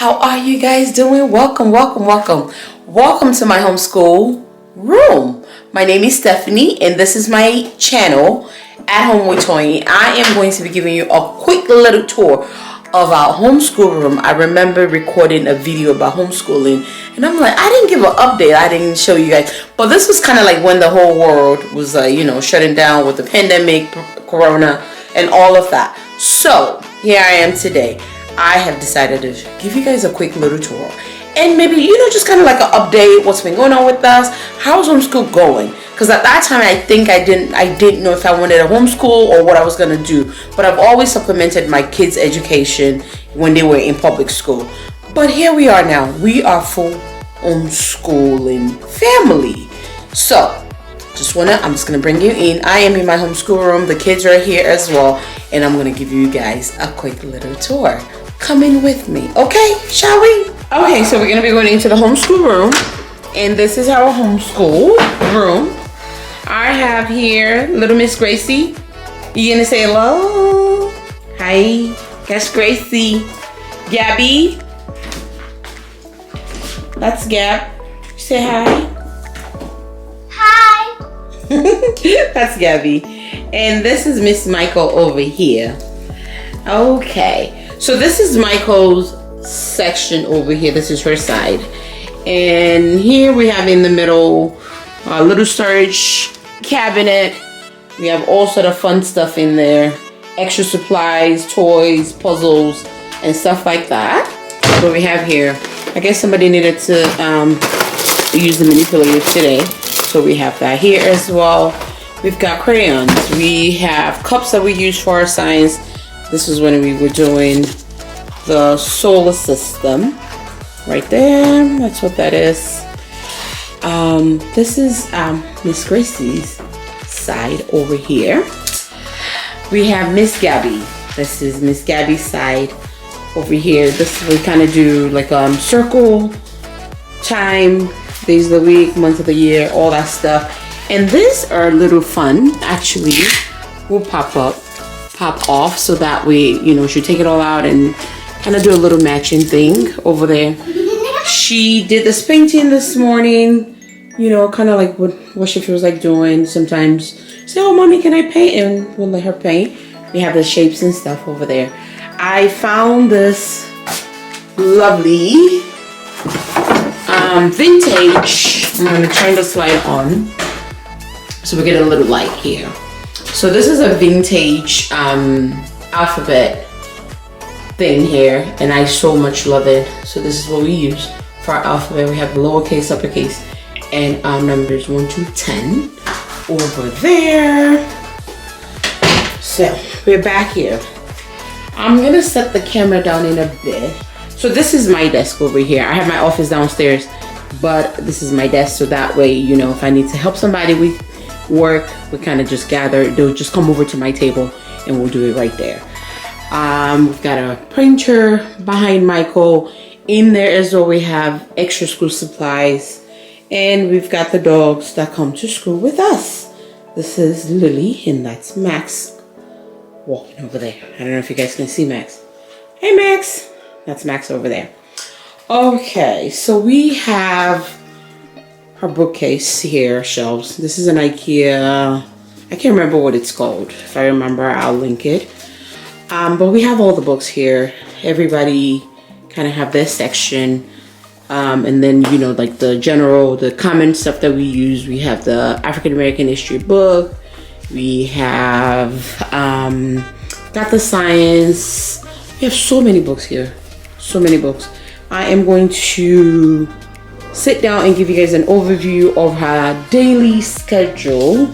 How are you guys doing? Welcome to my homeschool room. My name is Stephanie and this is my channel at Home with Toying. I am going to be giving you a quick little tour of our homeschool room. I remember recording a video about homeschooling and I'm like, I didn't give an update. I didn't show you guys, but this was kind of like when the whole world was shutting down with the pandemic, corona and all of that. So here I am today. I have decided to give you guys a quick little tour and maybe just kind of like an update, what's been going on with us, how's homeschool going, because at that time I think I didn't know if I wanted a homeschool or what I was going to do, but I've always supplemented my kids' education when they were in public school. But here we are now, we are full homeschooling family. So I'm just gonna bring you in. I am in my homeschool room, the kids are here as well, and I'm gonna give you guys a quick little tour. Come in with me, okay? Shall we? Okay, so we're gonna be going into the homeschool room, and this is our homeschool room. I have here little Miss Gracie. You gonna say hello? Hi, that's Gracie. Gabby, that's Gab. Say hi. That's Gabby. And this is Miss Michael over here. Okay, so this is Michael's section over here. This is her side. And here we have in the middle a little storage cabinet. We have all sort of fun stuff in there. Extra supplies, toys, puzzles, and stuff like that. What we have here. I guess somebody needed to use the manipulator today. So we have that here as well. We've got crayons. We have cups that we use for our science. This is when we were doing the solar system. Right there. That's what that is. This is Miss Gracie's side over here. We have Miss Gabby. This is Miss Gabby's side over here. This we kind of do like circle time, days of the week, month of the year, all that stuff. And these are a little fun, actually. Will pop off, so that way, she'll take it all out and kind of do a little matching thing over there. She did this painting this morning, kind of like what she feels like doing. Sometimes say, oh, mommy, can I paint? And we'll let her paint. We have the shapes and stuff over there. I found this lovely vintage. I'm going to turn the slide on so we get a little light here. So this is a vintage alphabet thing here, and I so much love it. So this is what we use for our alphabet. We have lowercase, uppercase, and our numbers 1 to 10 over there. So we're back here. I'm gonna set the camera down in a bit. So this is my desk over here. I have my office downstairs, but this is my desk, so that way, if I need to help somebody with work, we kind of just gather. They'll just come over to my table and we'll do it right there. We've got a printer behind Michael. In there as well, we have extra school supplies, and we've got the dogs that come to school with us. This is Lily, and that's Max walking over there. I don't know if you guys can see Max. Hey, Max. That's Max over there. Okay, so we have our bookcase here, shelves. This is an IKEA. I can't remember what it's called. If I remember, I'll link it. But we have all the books here. Everybody kind of have their section. And then, like the common stuff that we use. We have the African American history book. We have got the science. We have so many books here. So many books. I am going to sit down and give you guys an overview of our daily schedule,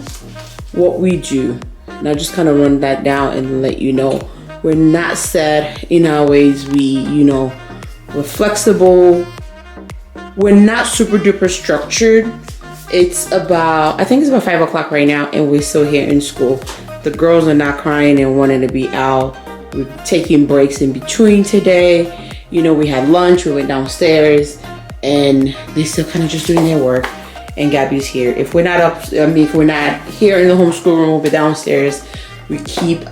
what we do. And I'll just kind of run that down and let you know we're not set in our ways. We're flexible. We're not super duper structured. I think it's about 5 o'clock right now, and we're still here in school. The girls are not crying and wanting to be out. We're taking breaks in between today. We had lunch, we went downstairs, and they're still kind of just doing their work. And Gabby's here. If we're not if we're not here in the homeschool room, we'll be downstairs. We keep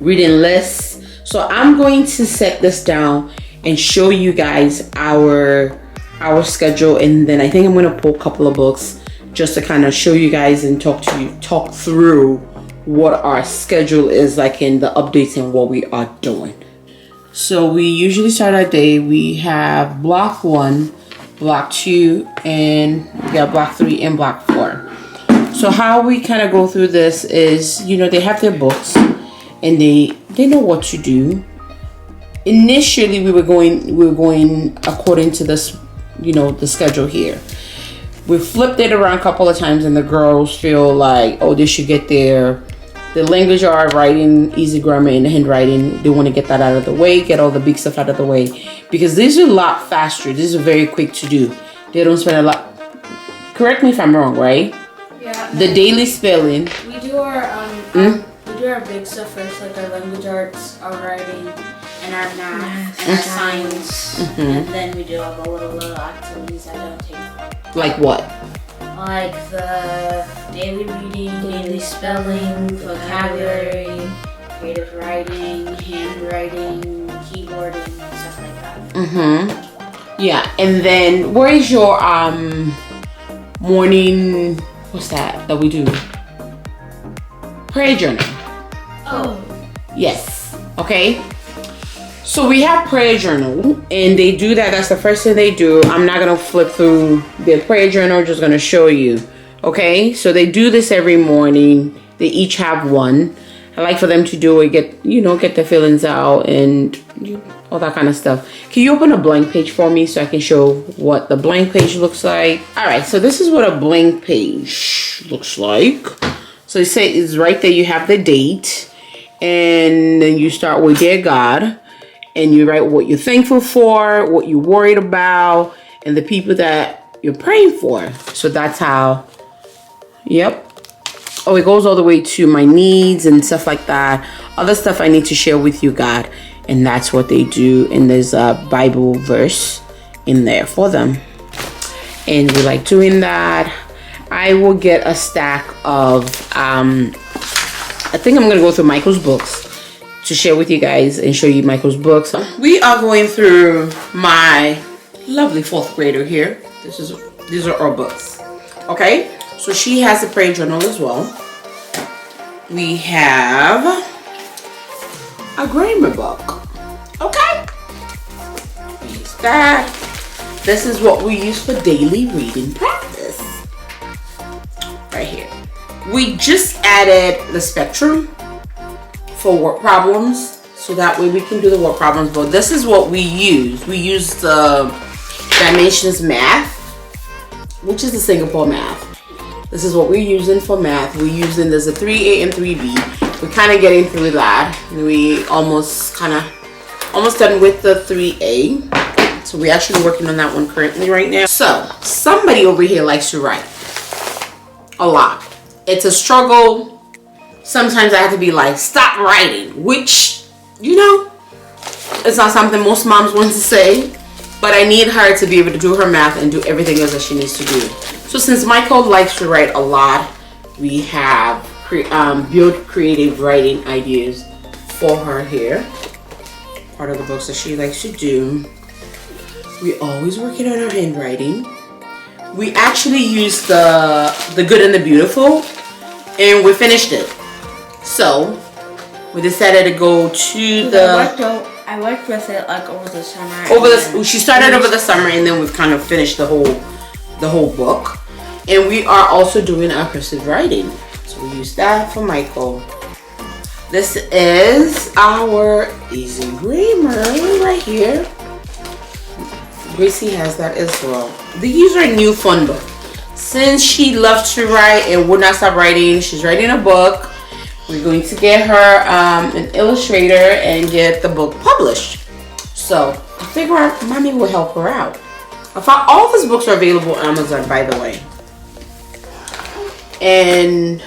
reading lists. So I'm going to set this down and show you guys our schedule, and then I think I'm gonna pull a couple of books just to kind of show you guys and talk through what our schedule is like in the updates and what we are doing. So we usually start our day. We have block 1, block 2, and we got block 3 and block 4. So how we kind of go through this is, you know, they have their books and they know what to do. Initially we were going according to this, you know, the schedule here. We flipped it around a couple of times and the girls feel like, oh, they should get the language art, writing, easy grammar, and handwriting. They want to get that out of the way, get all the big stuff out of the way, because these are a lot faster. These are very quick to do. They don't spend a lot. Correct me if I'm wrong, right? Yeah. The daily spelling. We do our we do our big stuff first, like our language arts, our writing, and our math, and our science, and then we do all the little activities that don't take long. Like what? Like the daily reading, daily spelling, vocabulary, creative writing, handwriting, keyboarding, and stuff like that. Yeah, and then where is your morning? What's that we do? Prayer journal. Oh. Yes. Okay. So we have prayer journal, and they do that. That's the first thing they do. I'm not gonna flip through their prayer journal. Just gonna show you. Okay. So they do this every morning. They each have one. I like for them to do it. Get their feelings out and all that kind of stuff. Can you open a blank page for me so I can show what the blank page looks like? All right. So this is what a blank page looks like. So you say it's right there. You have the date, and then you start with dear God. And you write what you're thankful for, what you're worried about, and the people that you're praying for. So that's how, yep. Oh, it goes all the way to my needs and stuff like that. Other stuff I need to share with you, God. And that's what they do. And there's a Bible verse in there for them. And we like doing that. I will get a stack of, I think I'm going to go through Michael's books to share with you guys and show you Michael's books. We are going through my lovely 4th grader here. These are our books. Okay, so she has a prayer journal as well. We have a grammar book. Okay, here's that. This is what we use for daily reading practice. Right here. We just added the spectrum for word problems, so that way we can do the word problems. But this is what we use. We use the Dimensions Math, which is the Singapore math. This is what we're using for math. We're using, there's a 3A and 3B. We're kind of getting through that. We almost done with the 3A. So we're actually working on that one currently right now. So somebody over here likes to write a lot. It's a struggle. Sometimes I have to be like, stop writing, which, you know, it's not something most moms want to say, but I need her to be able to do her math and do everything else that she needs to do. So since Michael likes to write a lot, we have build creative writing ideas for her here. Part of the books that she likes to do. We always working on her handwriting. We actually used the Good and the Beautiful, and we finished it. So we decided to go to the. I worked with it like over the summer. She started over the summer, and then we've kind of finished the whole book. And we are also doing our cursive writing. So we use that for Michael. This is our easy grammar right here. Gracie has that as well. These are new fun book. Since she loves to write and would not stop writing, she's writing a book. We're going to get her an illustrator and get the book published. So I figure out mommy will help her out. I found all these books are available on Amazon, by the way. And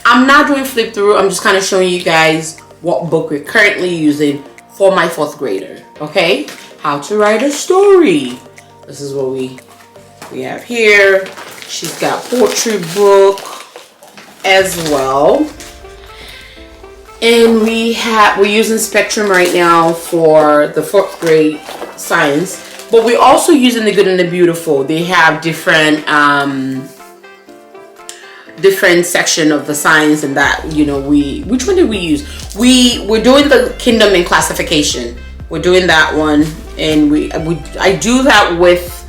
I'm not doing flip through. I'm just kind of showing you guys what book we're currently using for my 4th grader. Okay, how to write a story. This is what we have here. She's got poetry book as well. And we're using Spectrum right now for the 4th grade science, but we're also using the good and the beautiful. They have different different section of the science, and that, you know, which one did we use? We're doing the kingdom and classification. We're doing that one, and I do that with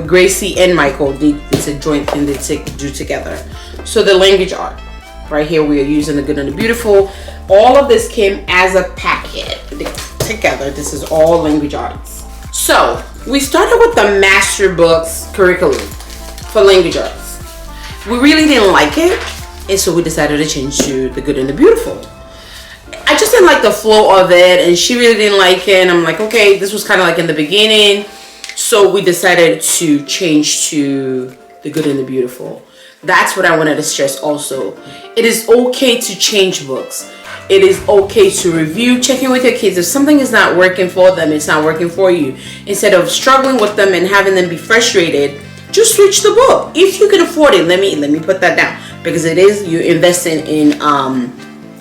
Gracie and Michael. It's a joint thing they do together. So the language art right here, we are using the good and the beautiful. All of this came as a packet together. This is all language arts. So we started with the master books curriculum for language arts. We really didn't like it, and so we decided to change to the good and the beautiful. I just didn't like the flow of it, and she really didn't like it, and I'm like, okay, this was kind of like in the beginning, so we decided to change to the good and the beautiful. That's what I wanted to stress also. It is okay to change books. It is okay to review, check in with your kids. If something is not working for them, it's not working for you. Instead of struggling with them and having them be frustrated, just switch the book. If you can afford it, let me put that down, because it is, you're investing in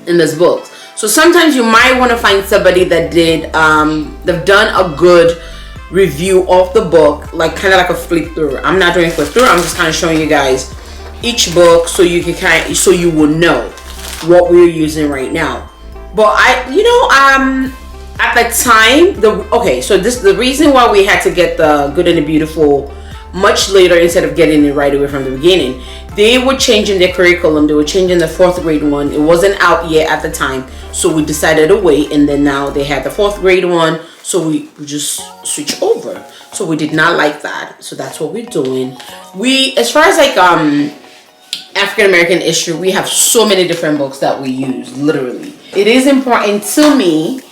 this book. So sometimes you might want to find somebody that they've done a good review of the book, like kind of like a flip through. I'm not doing a flip through. I'm just kind of showing you guys each book so you can so you will know what we're using right now. But at the time, the reason why we had to get the good and the beautiful much later instead of getting it right away from the beginning, they were changing their curriculum. They were changing the 4th grade one. It wasn't out yet at the time, so we decided to wait, and then now they had the 4th grade one, so we just switched over. So we did not like that, so that's what we're doing. As far as like African American history, we have so many different books that we use, literally. It is important to me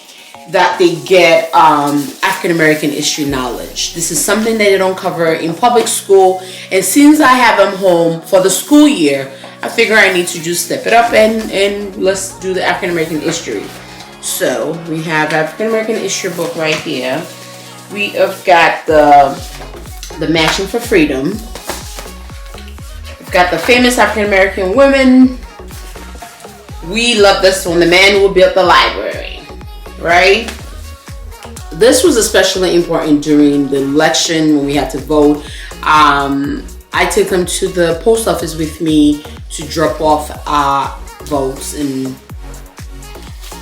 that they get African American history knowledge. This is something that they don't cover in public school, and since I have them home for the school year, I figure I need to just step it up and let's do the African American history. So we have African American history book right here. We have got the Matching for Freedom. We've got the famous African American women. We love this one, The Man Who Built the Library. Right? This was especially important during the election when we had to vote. I took them to the post office with me to drop off votes, and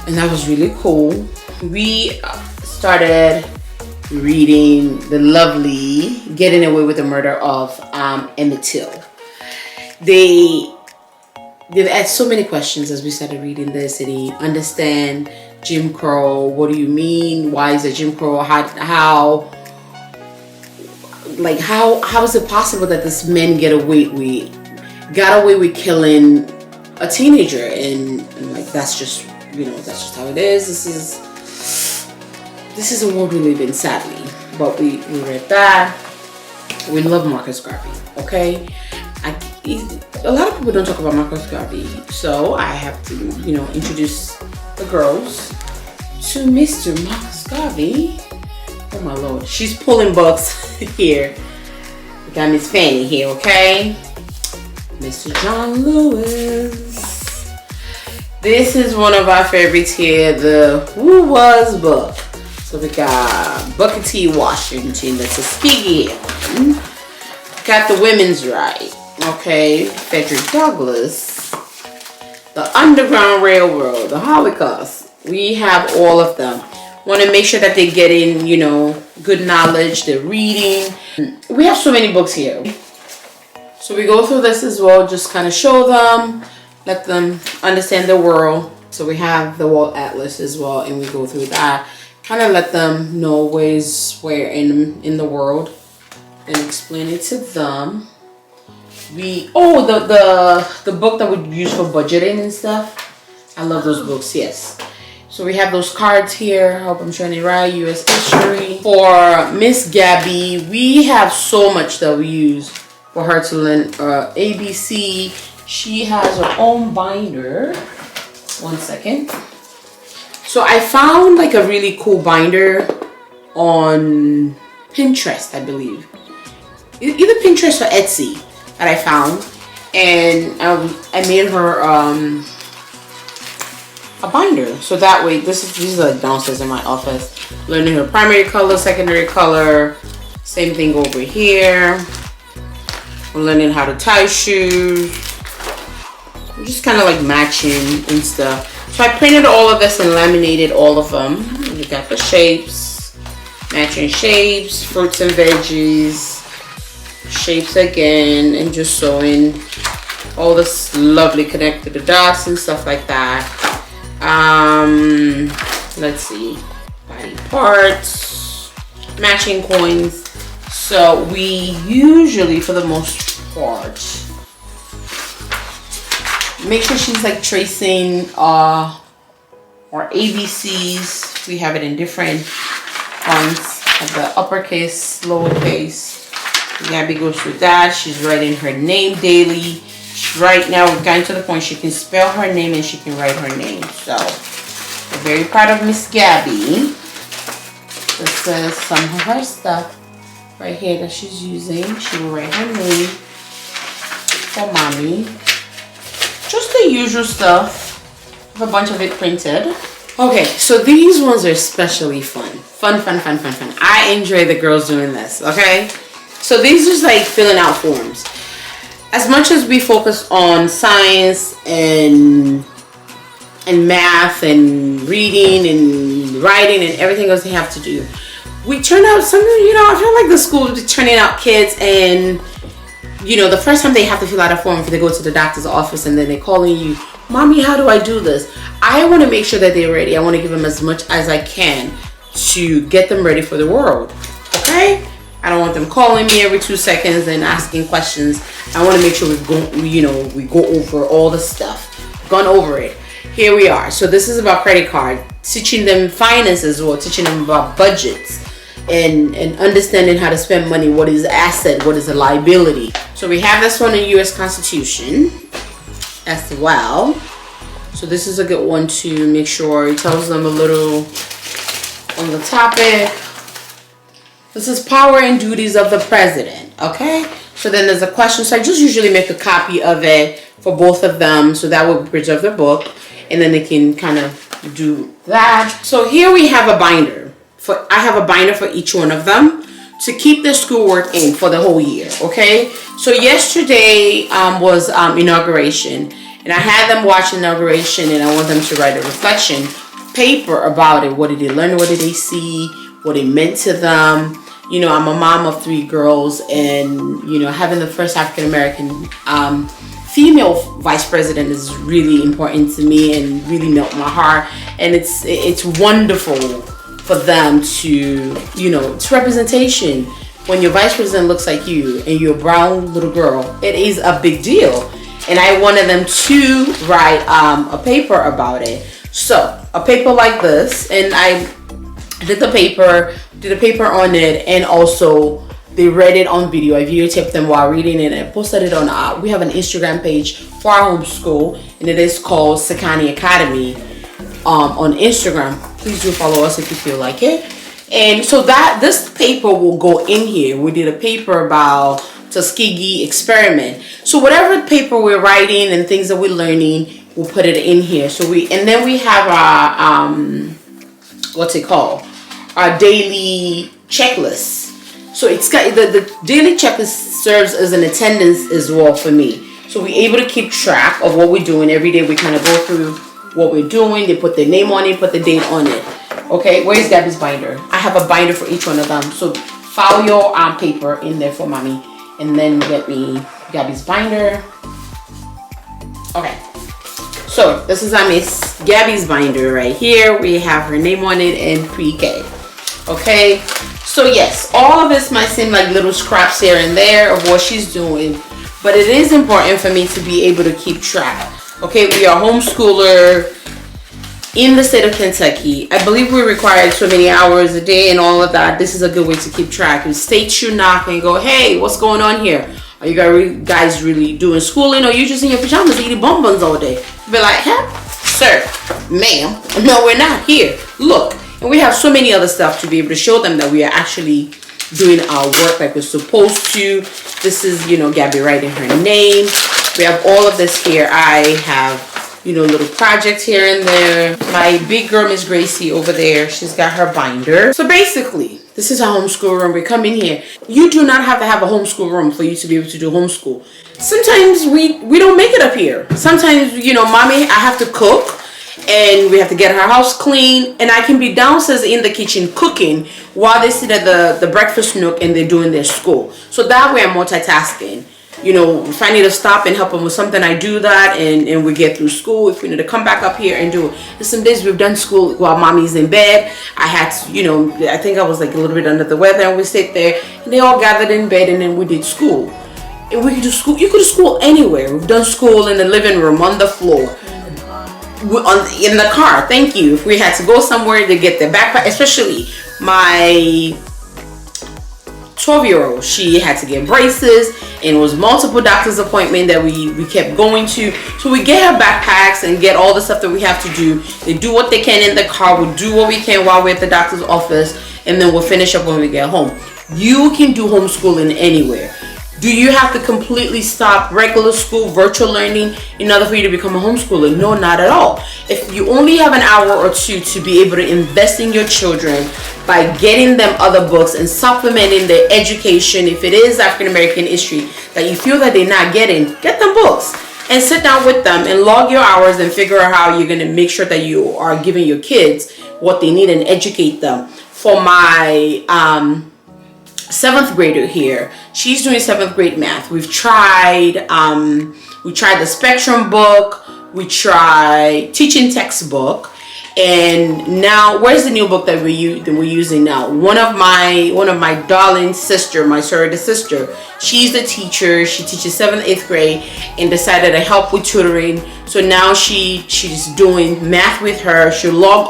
that was really cool. We started reading the lovely Getting Away with the Murder of Emmett Till. They've asked so many questions as we started reading this, and he understand Jim Crow. What do you mean? Why is it Jim Crow? How is it possible that this men got away with killing a teenager? And like, that's just how it is. This is a world we live in, sadly. But we read that. We love Marcus Garvey. Okay, a lot of people don't talk about Marcus Garvey, so I have to introduce the girls to Mr. Marcus Garvey. Oh my lord, she's pulling books here. We got Miss Fanny here, okay? Mr. John Lewis. This is one of our favorites here, the Who Was book. So we got Booker T. Washington, that's a Tuskegee. Got the Women's Right, okay? Frederick Douglass. The Underground Railroad, the Holocaust. We have all of them. Want to make sure that they're getting, good knowledge, they're reading. We have so many books here. So we go through this as well, just kind of show them, let them understand the world. So we have the World Atlas as well, and we go through that. Kind of let them know where in the world and explain it to them. The book that we use for budgeting and stuff. I love those books, yes. So we have those cards here. I hope I'm showing it right. U.S. history. For Miss Gabby, we have so much that we use for her to learn ABC. She has her own binder. One second. So I found like a really cool binder on Pinterest, I believe. Either Pinterest or Etsy that I found. And I made her a binder. So that way, these are like downstairs in my office. Learning her primary color, secondary color. Same thing over here. We're learning how to tie shoes. We're just kind of like matching and stuff. So I printed all of this and laminated all of them. We got the shapes, matching shapes, fruits and veggies, shapes again, and just sewing all this lovely connected the dots and stuff like that. Let's see, body parts, matching coins. So we usually, for the most part, make sure she's like tracing our ABCs. We have it in different fonts, have the uppercase, lowercase. Gabby goes through that. She's writing her name daily. Right now we've gotten to the point she can spell her name and she can write her name. So we're very proud of Miss Gabby. This is some of her stuff right here that she's using. She will write her name for mommy. Just the usual stuff. I have a bunch of it printed. Okay, so these ones are especially fun. Fun. I enjoy the girls doing this, okay? So these are like filling out forms. As much as we focus on science and math and reading and writing and everything else they have to do, we turn out something, I feel like the school is turning out kids, and the first time they have to fill out a form, if they go to the doctor's office and then they're calling you, mommy, how do I do this? I want to make sure that they're ready. I want to give them as much as I can to get them ready for the world, okay? I don't want them calling me every 2 seconds and asking questions. I want to make sure we go over all the stuff. Gone over it. Here we are. So this is about credit card, teaching them finances, or teaching them about budgets and understanding how to spend money. What is asset? What is a liability? So we have this one in U.S. Constitution as well. So this is a good one to make sure it tells them a little on the topic. This is power and duties of the president, okay? So then there's a question. So I just usually make a copy of it for both of them, so that will preserve the book, and then they can kind of do that. So here we have a binder. I have a binder for each one of them to keep their schoolwork in for the whole year, okay? So yesterday was inauguration, and I had them watch inauguration, and I want them to write a reflection paper about it. What did they learn? What did they see? What it meant to them? I'm a mom of 3 girls, and having the first African American female vice president is really important to me and really melt my heart. And it's wonderful for them to it's representation. When your vice president looks like you and you're a brown little girl, it is a big deal. And I wanted them to write a paper about it. So a paper like this, and I did a paper on it, and also they read it on video. I videotaped them while reading it, and I posted it on we have an Instagram page for our homeschool, and it is called Sakani Academy on Instagram. Please do follow us if you feel like it. And so this paper will go in here. We did a paper about Tuskegee experiment. So whatever paper we're writing and things that we're learning, we'll put it in here. And then we have our what's it called? Our daily checklist. So it's got the daily checklist serves as an attendance as well for me. So we're able to keep track of what we're doing every day. We kind of go through what we're doing. They put their name on it, put the date on it. Okay, where's Gabby's binder? I have a binder for each one of them. So file your paper in there for mommy, and then get me Gabby's binder. Okay. So this is Miss Gabby's binder right here. We have her name on it and pre-K. Okay, so yes, all of this might seem like little scraps here and there of what she's doing, but it is important for me to be able to keep track. Okay, we are homeschooler in the state of Kentucky. I believe we're required so many hours a day and all of that. This is a good way to keep track. And state you knock and go, hey, what's going on here? Are you guys really doing schooling, or you just in your pajamas eating bonbons all day? Be like, huh? Sir, ma'am, no, we're not here. Look. And we have so many other stuff to be able to show them that we are actually doing our work like we're supposed to. This is, Gabby writing her name. We have all of this here. I have little projects here and there. My big girl, Miss Gracie, over there, she's got her binder. So basically, this is a homeschool room. We come in here. You do not have to have a homeschool room for you to be able to do homeschool. Sometimes we don't make it up here. Sometimes, mommy, I have to cook. And we have to get her house clean, and I can be downstairs in the kitchen cooking while they sit at the breakfast nook and they're doing their school. So that way I'm multitasking. If I need to stop and help them with something, I do that, and we get through school. If we need to come back up here and do it. And some days we've done school while mommy's in bed. I had to, I think I was like a little bit under the weather, and we sit there and they all gathered in bed, and then we did school. And we could do school. You could do school anywhere. We've done school in the living room, on the floor. In the car, thank you. If we had to go somewhere to get the backpack, especially my 12-year-old, she had to get braces, and it was multiple doctor's appointment that we kept going to. So we get her backpacks and get all the stuff that we have to do. They do what they can in the car. We'll do what we can while we're at the doctor's office, and then we'll finish up when we get home. You can do homeschooling anywhere. Do you have to completely stop regular school, virtual learning in order for you to become a homeschooler? No, not at all. If you only have an hour or two to be able to invest in your children by getting them other books and supplementing their education, if it is African American history that you feel that they're not getting, get them books and sit down with them and log your hours and figure out how you're going to make sure that you are giving your kids what they need and educate them. For my 7th grader here, she's doing 7th grade math. We've tried the Spectrum book, we tried teaching textbook, and now where's the new book that we're using now? One of my darling sister, my sorority sister, she's the teacher. She teaches 7th, 8th grade, and decided to help with tutoring. So now she's doing math with her. She'll log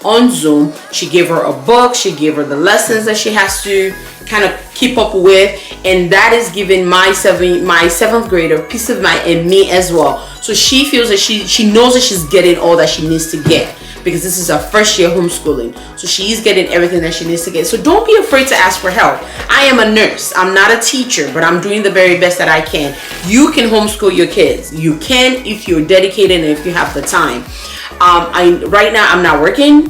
on Zoom. She gave her a book. She gave her the lessons that she has to kind of keep up with, and that is giving my 7th grader peace of mind, and me as well. So she feels that she knows that she's getting all that she needs to get, because this is her first year homeschooling. So she's getting everything that she needs to get. So don't be afraid to ask for help. I am a nurse. I'm not a teacher, but I'm doing the very best that I can. You can homeschool your kids. You can if you're dedicated and if you have the time. Right now I'm not working,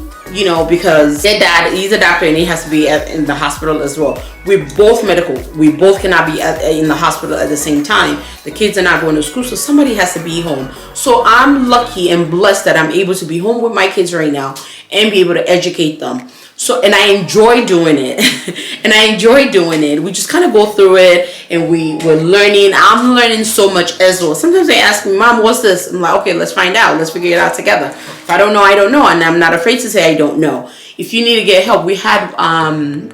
because their dad, he's a doctor and he has to be in the hospital as well. We're both medical. We both cannot be in the hospital at the same time. The kids are not going to school, so somebody has to be home. So I'm lucky and blessed that I'm able to be home with my kids right now and be able to educate them. So, and I enjoy doing it. We just kind of go through it, and we're learning. I'm learning so much as well. Sometimes they ask me, Mom, what's this? I'm like, okay, let's find out. Let's figure it out together. If I don't know, I don't know. And I'm not afraid to say I don't know. If you need to get help, we had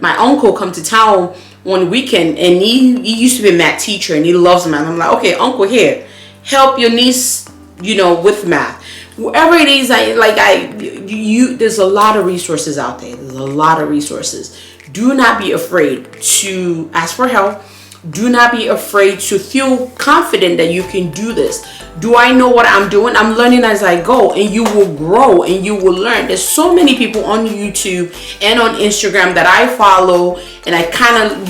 my uncle come to town one weekend, and he used to be a math teacher, and he loves math. I'm like, okay, uncle, here, help your niece, with math. Wherever it is, there's a lot of resources out there. There's a lot of resources. Do not be afraid to ask for help. Do not be afraid to feel confident that you can do this. Do I know what I'm doing? I'm learning as I go, and you will grow and you will learn. There's so many people on YouTube and on Instagram that I follow, and I kind of,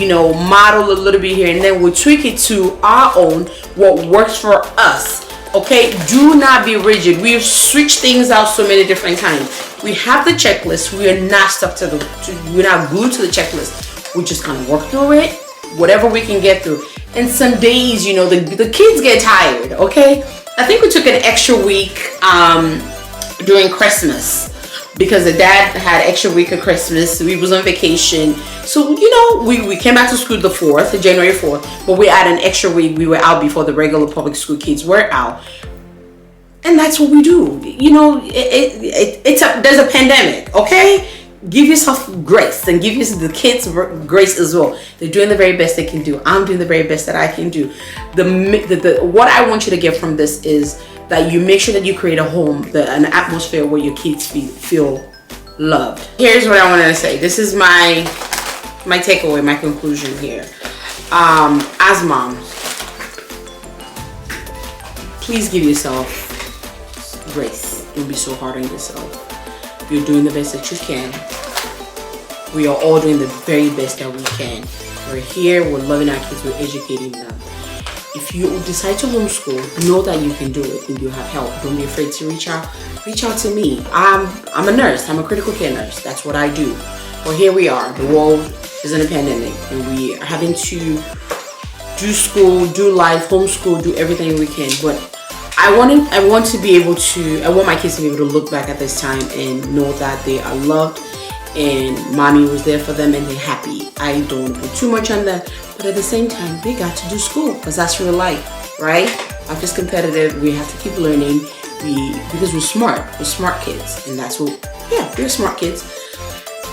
model a little bit here, and then we tweak it to our own, what works for us. Okay, do not be rigid. We've switched things out so many different times. We have the checklist. We are not stuck we're not glued to the checklist. We just kind of work through it, whatever we can get through. And some days, the kids get tired. Okay, I think we took an extra week during Christmas, because the dad had extra week of Christmas. We was on vacation. So, we came back to school the 4th, January 4th, but we had an extra week. We were out before the regular public school kids were out. And that's what we do. There's a pandemic, okay? Give yourself grace, and give the kids grace as well. They're doing the very best they can do. I'm doing the very best that I can do. What I want you to get from this is that you make sure that you create a home, an atmosphere where your kids feel loved. Here's what I wanted to say. This is my takeaway, my conclusion here. As moms, please give yourself grace. Don't be so hard on yourself. You're doing the best that you can. We are all doing the very best that we can. We're here, we're loving our kids, we're educating them. if you decide to homeschool, know that you can do it and you have help. Don't be afraid to reach out. Reach out to me. I'm a nurse. I'm a critical care nurse. That's what I do. Well, here we are. The world is in a pandemic, and we are having to do school, do life, homeschool, do everything we can. But I want to be able to. I want my kids to be able to look back at this time and know that they are loved, and mommy was there for them, and they're happy. I don't put too much on that, but at the same time, they got to do school because that's real life, right? Life is competitive. We have to keep learning. Because we're smart. We're smart kids, and that's what. Yeah, we're smart kids.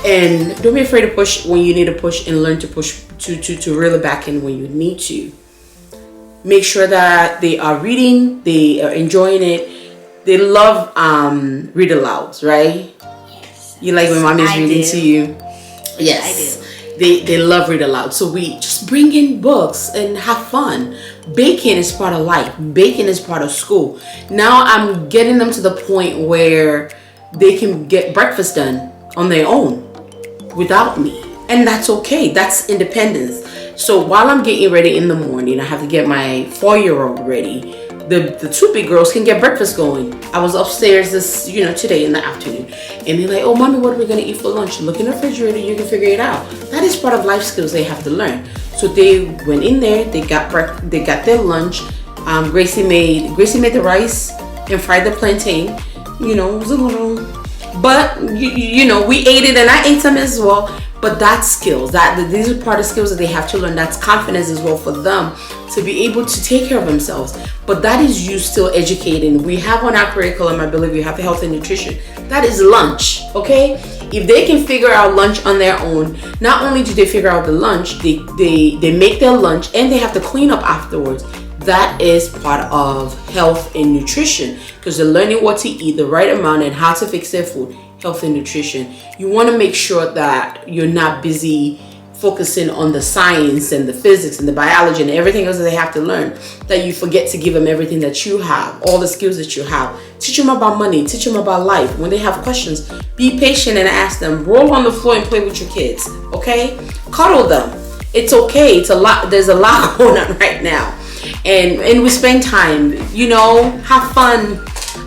And don't be afraid to push when you need to push, and learn to push to reel it back in when you need to. Make sure that they are reading, they are enjoying it. They love read alouds, right? Yes. You like when mommy's reading to you? Yes, I do. They love read aloud. So we just bring in books and have fun. Baking is part of life. Baking is part of school. Now I'm getting them to the point where they can get breakfast done on their own without me. And that's okay. That's independence. So while I'm getting ready in the morning, I have to get my 4-year-old ready. The two big girls can get breakfast going. I was upstairs today in the afternoon, and they're like, "Oh, mommy, what are we gonna eat for lunch?" Look in the refrigerator, you can figure it out. That is part of life skills they have to learn. So they went in there, they got their lunch. Gracie made the rice and fried the plantain. It was a little, but we ate it, and I ate some as well. But that's skills. These are part of skills that they have to learn. That's confidence as well for them to be able to take care of themselves. But that is you still educating. We have on our curriculum, I believe, we have health and nutrition. That is lunch, okay? If they can figure out lunch on their own, not only do they figure out the lunch, they make their lunch and they have to clean up afterwards. That is part of health and nutrition, because they're learning what to eat, the right amount, and how to fix their food. Health and nutrition. You want to make sure that you're not busy focusing on the science and the physics and the biology and everything else that they have to learn, that you forget to give them everything that you have, all the skills that you have. Teach them about money, teach them about life. When they have questions, be patient and ask them. Roll on the floor and play with your kids, okay? Cuddle them. It's okay. It's a lot. There's a lot going on right now. And we spend time,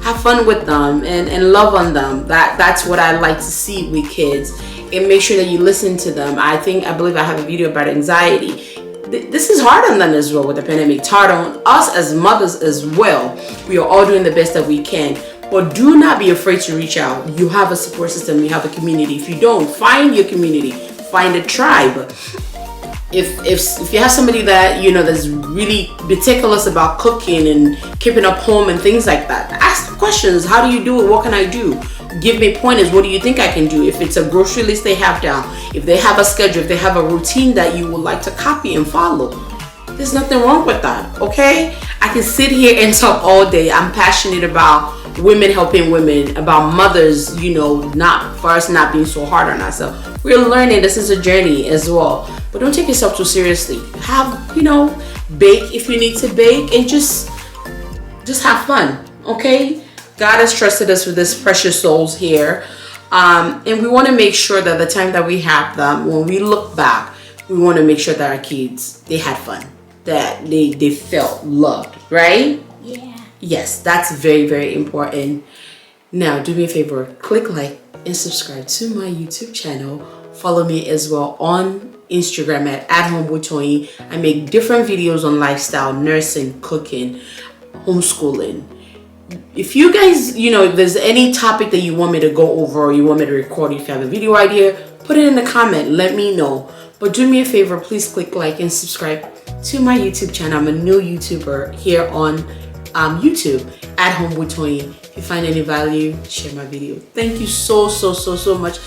have fun with them and love on them. That's what I like to see with kids, and make sure that you listen to them. I believe I have a video about anxiety. This is hard on them as well with the pandemic. It's hard on us as mothers as well. We are all doing the best that we can, but do not be afraid to reach out. You have a support system, you have a community. If you don't, find your community, find a tribe. If you have somebody that that's really meticulous about cooking and keeping up home and things like that, ask them questions. How do you do it? What can I do? Give me pointers. What do you think I can do? If it's a grocery list they have down, if they have a schedule, if they have a routine that you would like to copy and follow, there's nothing wrong with that, okay? I can sit here and talk all day. I'm passionate about women helping women, about mothers, not for us not being so hard on ourselves. We're learning. This is a journey as well. But don't take yourself too seriously. Have, bake if you need to bake, and just have fun, okay? God has trusted us with this precious souls here. And we want to make sure that the time that we have them, when we look back, we want to make sure that our kids, they had fun, that they felt loved, right? Yeah. Yes, that's very, very important. Now, do me a favor, click like and subscribe to my YouTube channel. Follow me as well on Instagram at home with Toyin. I make different videos on lifestyle, nursing, cooking, homeschooling. If you guys, if there's any topic that you want me to go over or you want me to record, if you have a video idea, put it in the comment. Let me know. But do me a favor, please click like and subscribe to my YouTube channel. I'm a new YouTuber here on YouTube at home with Toyin. If you find any value, share my video. Thank you so much.